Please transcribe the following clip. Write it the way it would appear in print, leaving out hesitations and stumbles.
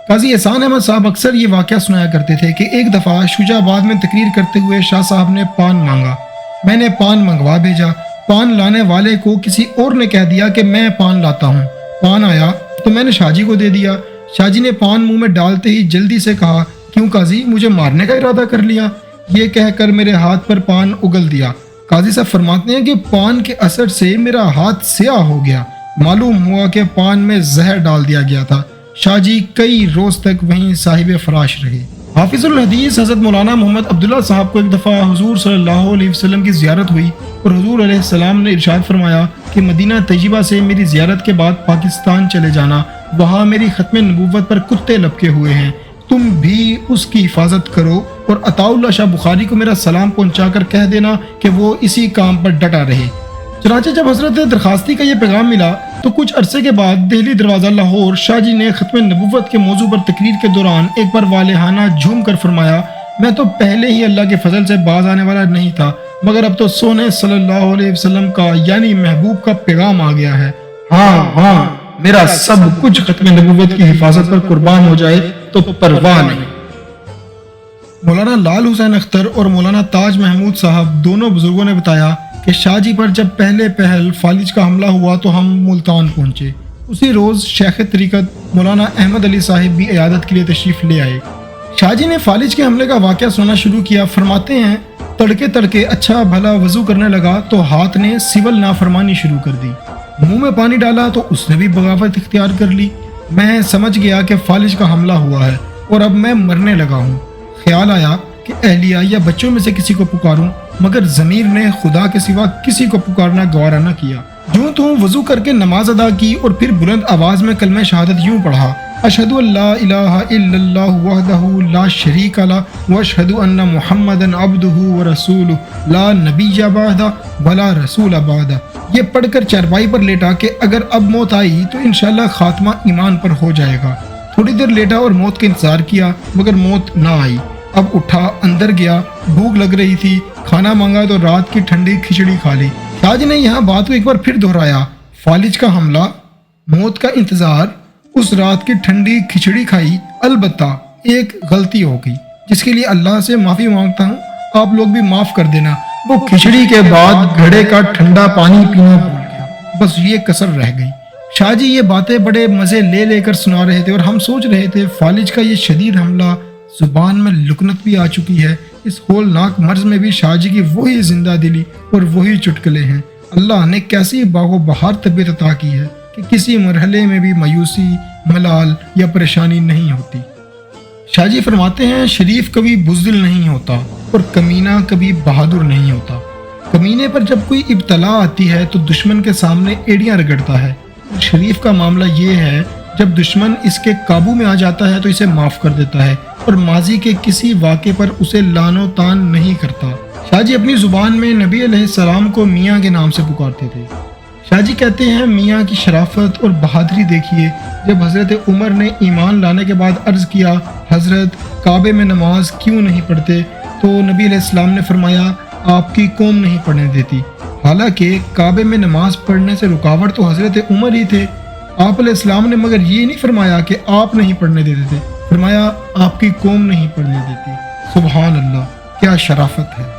قاضی احسان احمد صاحب اکثر یہ واقعہ سنایا کرتے تھے کہ ایک دفعہ شجاعباد میں تقریر کرتے ہوئے شاہ صاحب نے پان مانگا۔ میں نے پان منگوا بھیجا۔ پان لانے والے کو کسی اور نے کہہ دیا کہ میں پان لاتا ہوں۔ پان آیا تو میں نے شاہ جی کو دے دیا۔ شاہ جی نے پان منہ میں ڈالتے ہی جلدی سے کہا، کیوں قاضی، مجھے مارنے کا ارادہ کر لیا؟ یہ کہہ کر میرے ہاتھ پر پان اگل دیا۔ قاضی صاحب فرماتے ہیں کہ پان کے اثر سے میرا ہاتھ سیاہ ہو گیا۔ معلوم ہوا کہ پان میں زہر ڈال دیا گیا تھا۔ شاہ جی کئی روز تک وہیں صاحب فراش رہے۔ حافظ الحدیث حضرت مولانا محمد عبداللہ صاحب کو ایک دفعہ حضور صلی اللہ علیہ وسلم کی زیارت ہوئی اور حضور علیہ السلام نے ارشاد فرمایا کہ مدینہ طیبہ سے میری زیارت کے بعد پاکستان چلے جانا، وہاں میری ختم نبوت پر کتے لپکے ہوئے ہیں، تم بھی اس کی حفاظت کرو اور عطاء اللہ شاہ بخاری کو میرا سلام پہنچا کر کہہ دینا کہ وہ اسی کام پر ڈٹا رہے۔ چنانچہ جب حضرت درخواستی کا یہ پیغام ملا تو کچھ عرصے کے بعد دہلی دروازہ لاہور شاہ جی نے ختم نبوت کے موضوع پر تقریر کے دوران ایک بار والہانہ جھوم کر فرمایا، میں تو پہلے ہی اللہ کے فضل سے باز آنے والا نہیں تھا، مگر اب تو سونے صلی اللہ علیہ وسلم کا یعنی محبوب کا پیغام آ گیا ہے۔ ہاں میرا سب کچھ ختم نبوت کی حفاظت پر قربان ہو جائے تو پرواہ نہیں۔ مولانا لال حسین اختر اور مولانا تاج محمود صاحب دونوں بزرگوں نے بتایا کہ شاہ جی پر جب پہل فالج کا حملہ ہوا تو ہم ملتان پہنچے۔ اسی روز شیخ طریقت مولانا احمد علی صاحب بھی عیادت کے لیے تشریف لے آئے۔ شاہ جی نے فالج کے حملے کا واقعہ سننا شروع کیا۔ فرماتے ہیں تڑکے اچھا بھلا وضو کرنے لگا تو ہاتھ نے سول نافرمانی شروع کر دی، منہ میں پانی ڈالا تو اس نے بھی بغاوت اختیار کر لی۔ میں سمجھ گیا کہ فالج کا حملہ ہوا ہے اور اب میں مرنے لگا ہوں۔ خیال آیا کہ اہلیہ یا بچوں میں سے کسی کو پکاروں، مگر ضمیر نے خدا کے سوا کسی کو پکارنا گوارا نہ کیا۔ جو توں وضو کر کے نماز ادا کی اور پھر بلند آواز میں کلمہ شہادت یوں پڑھا، اشہد ان لا الہ الا اللہ وحدہ لا شریک لہ واشہد ان محمدا عبدہ ورسولہ لا نبی بعدہ ولا رسول بعدہ۔ یہ پڑھ کر چارپائی پر لیٹا کہ اگر اب موت آئی تو انشاءاللہ خاتمہ ایمان پر ہو جائے گا۔ تھوڑی دیر لیٹا اور موت کا انتظار کیا مگر موت نہ آئی۔ اب اٹھا، اندر گیا، بھوک لگ رہی تھی، کھانا مانگا تو رات کی ٹھنڈی کھچڑی کھا لی۔ شاہ جی نے یہاں بات کو ایک بار پھر دہرایا، فالج کا حملہ، موت کا انتظار، اس رات کی ٹھنڈی کھچڑی کھائی، البتہ ایک غلطی ہو گئی جس کے لیے اللہ سے معافی مانگتا ہوں، آپ لوگ بھی معاف کر دینا۔ وہ کھچڑی کے بعد گھڑے کا ٹھنڈا پانی پینا بھول گیا، بس یہ کسر رہ گئی۔ شاہ جی یہ باتیں بڑے مزے لے کر سنا رہے تھے اور ہم سوچ رہے تھے فالج کا یہ شدید حملہ، زبان میں لکنت بھی آ چکی ہے، اس ہولناک مرض میں بھی شاہ جی کی وہی زندہ دلی اور وہی چٹکلے ہیں۔ اللہ نے کیسی باغ و بہار طبیعت عطا کی ہے کہ کسی مرحلے میں بھی مایوسی، ملال یا پریشانی نہیں ہوتی۔ شاہ جی فرماتے ہیں شریف کبھی بزدل نہیں ہوتا اور کمینہ کبھی بہادر نہیں ہوتا۔ کمینے پر جب کوئی ابتلا آتی ہے تو دشمن کے سامنے ایڑیاں رگڑتا ہے، اور شریف کا معاملہ یہ ہے جب دشمن اس کے قابو میں آ جاتا ہے تو اسے معاف کر دیتا ہے اور ماضی کے کسی واقعے پر اسے لان و تان نہیں کرتا۔ شاہ جی اپنی زبان میں نبی علیہ السلام کو میاں کے نام سے پکارتے تھے۔ شاہ جی کہتے ہیں میاں کی شرافت اور بہادری دیکھیے۔ جب حضرت عمر نے ایمان لانے کے بعد عرض کیا حضرت کعبے میں نماز کیوں نہیں پڑھتے تو نبی علیہ السلام نے فرمایا آپ کی قوم نہیں پڑھنے دیتی۔ حالانکہ کعبے میں نماز پڑھنے سے رکاوٹ تو حضرت عمر ہی تھے۔ آپ علیہ السلام نے مگر یہ نہیں فرمایا کہ آپ نہیں پڑھنے دیتے تھے، فرمایا آپ کی قوم نہیں پڑھنے دیتی۔ سبحان اللہ، کیا شرافت ہے۔